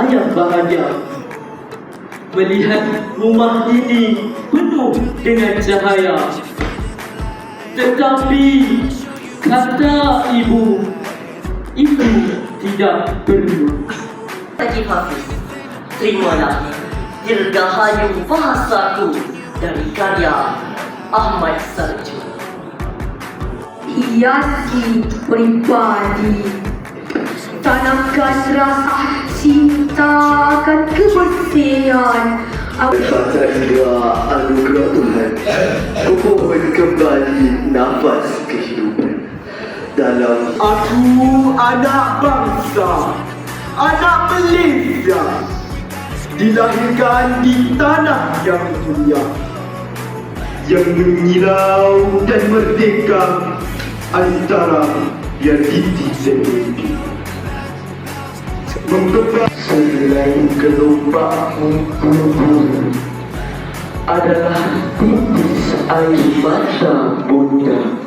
saya bahagia melihat rumah ini penuh dengan cahaya. Tetapi kata ibu tidak perlu. Lagi Hafiz, terimalah dirgahayu bahasaku dari karya Ahmad Sarju. Hiasi pribadi, tanamkan rasa cinta akan kebersihan. Atas anugerah Tuhan, kumohon kembali nafas kehidupan dalam Aku anak bangsa, anak Malaysia, dilahirkan di tanah yang mulia, yang menyilau dan merdeka antara yang titik dan mimpi. Membebas selain gelombang buru-buru adalah titis air mata bunda.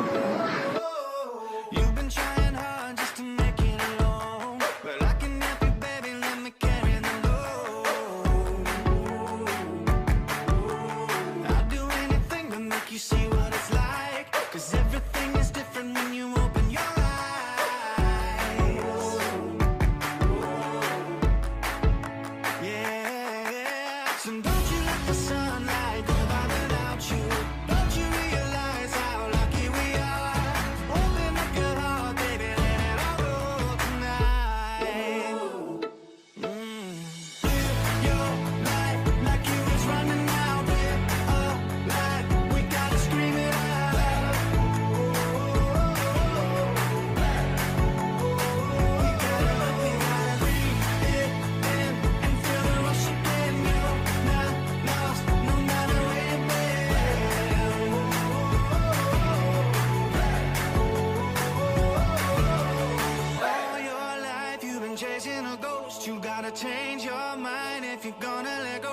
Chasing a ghost, you gotta change your mind if you're gonna let go.